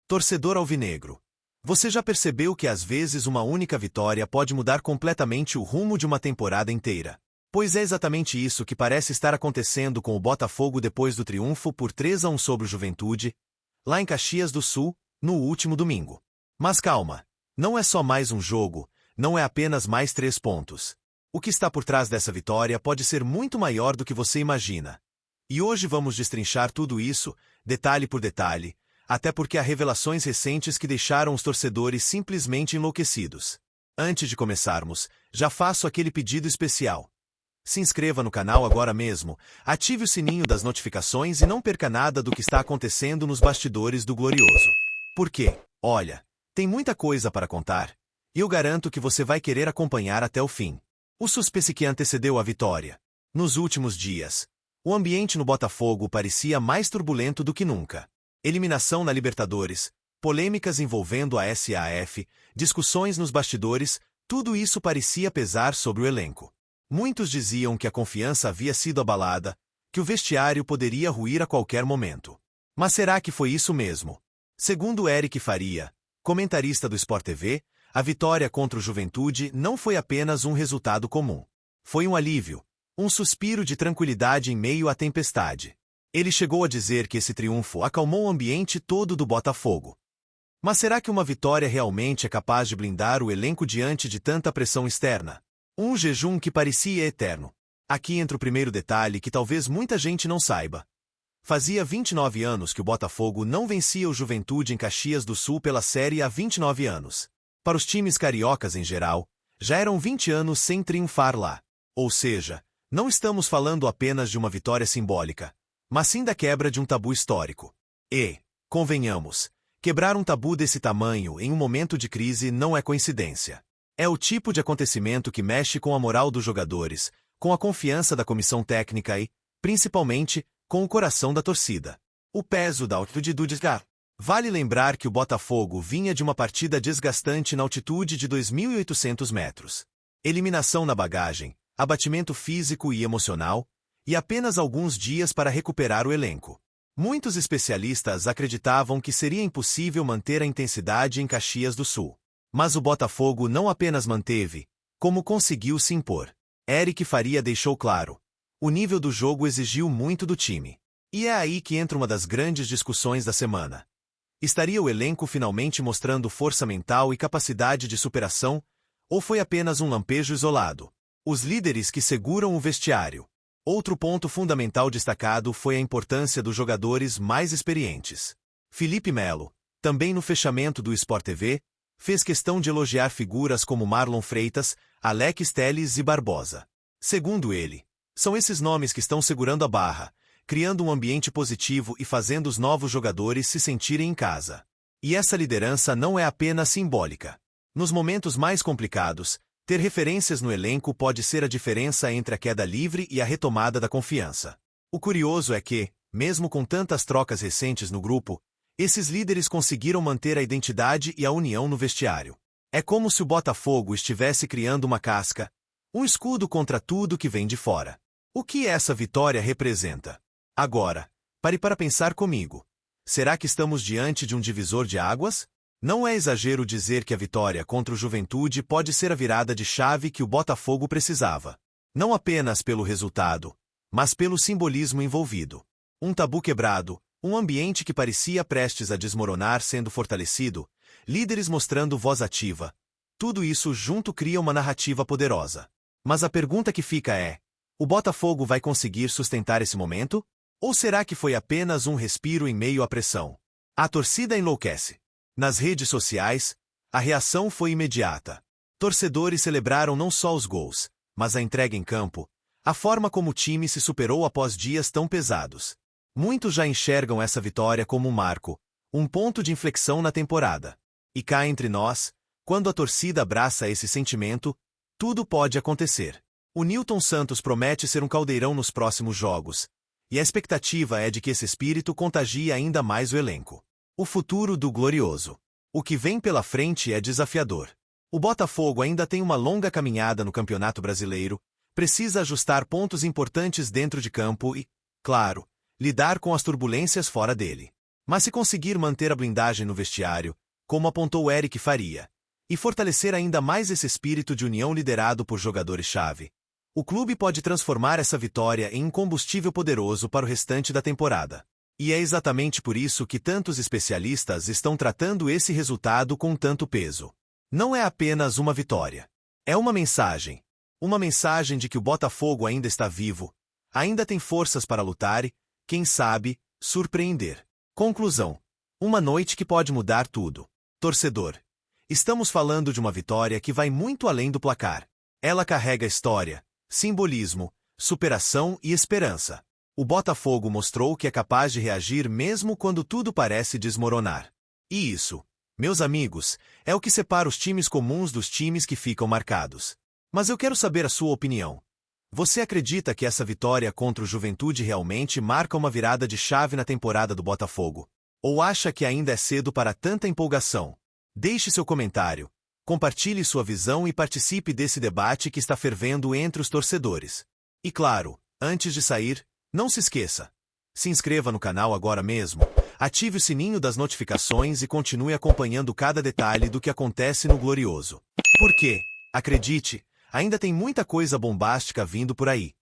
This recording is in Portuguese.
Torcedor alvinegro. Você já percebeu que às vezes uma única vitória pode mudar completamente o rumo de uma temporada inteira? Pois é exatamente isso que parece estar acontecendo com o Botafogo depois do triunfo por 3-1 sobre o Juventude, lá em Caxias do Sul, no último domingo. Mas calma, não é só mais um jogo, não é apenas mais 3 pontos. O que está por trás dessa vitória pode ser muito maior do que você imagina. E hoje vamos destrinchar tudo isso, detalhe por detalhe, até porque há revelações recentes que deixaram os torcedores simplesmente enlouquecidos. Antes de começarmos, já faço aquele pedido especial. Se inscreva no canal agora mesmo, ative o sininho das notificações e não perca nada do que está acontecendo nos bastidores do Glorioso. Porque, olha, tem muita coisa para contar, e eu garanto que você vai querer acompanhar até o fim. O suspense que antecedeu a vitória. Nos últimos dias, o ambiente no Botafogo parecia mais turbulento do que nunca. Eliminação na Libertadores, polêmicas envolvendo a SAF, discussões nos bastidores, tudo isso parecia pesar sobre o elenco. Muitos diziam que a confiança havia sido abalada, que o vestiário poderia ruir a qualquer momento. Mas será que foi isso mesmo? Segundo Eric Faria, comentarista do Sport TV, a vitória contra o Juventude não foi apenas um resultado comum. Foi um alívio, um suspiro de tranquilidade em meio à tempestade. Ele chegou a dizer que esse triunfo acalmou o ambiente todo do Botafogo. Mas será que uma vitória realmente é capaz de blindar o elenco diante de tanta pressão externa? Um jejum que parecia eterno. Aqui entra o primeiro detalhe que talvez muita gente não saiba. Fazia 29 anos que o Botafogo não vencia o Juventude em Caxias do Sul pela Série há 29 anos. Para os times cariocas em geral, já eram 20 anos sem triunfar lá. Ou seja, não estamos falando apenas de uma vitória simbólica, mas sim da quebra de um tabu histórico. E, convenhamos, quebrar um tabu desse tamanho em um momento de crise não é coincidência. É o tipo de acontecimento que mexe com a moral dos jogadores, com a confiança da comissão técnica e, principalmente, com o coração da torcida. O peso da altitude do desgaste. Vale lembrar que o Botafogo vinha de uma partida desgastante na altitude de 2.800 metros. Eliminação na bagagem, abatimento físico e emocional, e apenas alguns dias para recuperar o elenco. Muitos especialistas acreditavam que seria impossível manter a intensidade em Caxias do Sul. Mas o Botafogo não apenas manteve, como conseguiu se impor. Eric Faria deixou claro: o nível do jogo exigiu muito do time. E é aí que entra uma das grandes discussões da semana. Estaria o elenco finalmente mostrando força mental e capacidade de superação, ou foi apenas um lampejo isolado? Os líderes que seguram o vestiário. Outro ponto fundamental destacado foi a importância dos jogadores mais experientes. Felipe Melo, também no fechamento do Sport TV, fez questão de elogiar figuras como Marlon Freitas, Alex Telles e Barbosa. Segundo ele, são esses nomes que estão segurando a barra, criando um ambiente positivo e fazendo os novos jogadores se sentirem em casa. E essa liderança não é apenas simbólica. Nos momentos mais complicados, ter referências no elenco pode ser a diferença entre a queda livre e a retomada da confiança. O curioso é que, mesmo com tantas trocas recentes no grupo, esses líderes conseguiram manter a identidade e a união no vestiário. É como se o Botafogo estivesse criando uma casca, um escudo contra tudo que vem de fora. O que essa vitória representa? Agora, pare para pensar comigo. Será que estamos diante de um divisor de águas? Não é exagero dizer que a vitória contra o Juventude pode ser a virada de chave que o Botafogo precisava. Não apenas pelo resultado, mas pelo simbolismo envolvido. Um tabu quebrado, um ambiente que parecia prestes a desmoronar sendo fortalecido, líderes mostrando voz ativa. Tudo isso junto cria uma narrativa poderosa. Mas a pergunta que fica é: o Botafogo vai conseguir sustentar esse momento? Ou será que foi apenas um respiro em meio à pressão? A torcida enlouquece. Nas redes sociais, a reação foi imediata. Torcedores celebraram não só os gols, mas a entrega em campo, a forma como o time se superou após dias tão pesados. Muitos já enxergam essa vitória como um marco, um ponto de inflexão na temporada. E cá entre nós, quando a torcida abraça esse sentimento, tudo pode acontecer. O Nilton Santos promete ser um caldeirão nos próximos jogos, e a expectativa é de que esse espírito contagie ainda mais o elenco. O futuro do Glorioso. O que vem pela frente é desafiador. O Botafogo ainda tem uma longa caminhada no Campeonato Brasileiro, precisa ajustar pontos importantes dentro de campo e, claro, lidar com as turbulências fora dele. Mas se conseguir manter a blindagem no vestiário, como apontou Eric Faria, e fortalecer ainda mais esse espírito de união liderado por jogadores-chave, o clube pode transformar essa vitória em um combustível poderoso para o restante da temporada. E é exatamente por isso que tantos especialistas estão tratando esse resultado com tanto peso. Não é apenas uma vitória. É uma mensagem. Uma mensagem de que o Botafogo ainda está vivo, ainda tem forças para lutar e, quem sabe, surpreender. Conclusão. Uma noite que pode mudar tudo. Torcedor. Estamos falando de uma vitória que vai muito além do placar. Ela carrega história, simbolismo, superação e esperança. O Botafogo mostrou que é capaz de reagir mesmo quando tudo parece desmoronar. E isso, meus amigos, é o que separa os times comuns dos times que ficam marcados. Mas eu quero saber a sua opinião. Você acredita que essa vitória contra o Juventude realmente marca uma virada de chave na temporada do Botafogo? Ou acha que ainda é cedo para tanta empolgação? Deixe seu comentário, compartilhe sua visão e participe desse debate que está fervendo entre os torcedores. E claro, antes de sair, não se esqueça. Se inscreva no canal agora mesmo, ative o sininho das notificações e continue acompanhando cada detalhe do que acontece no Glorioso. Porque, acredite, ainda tem muita coisa bombástica vindo por aí.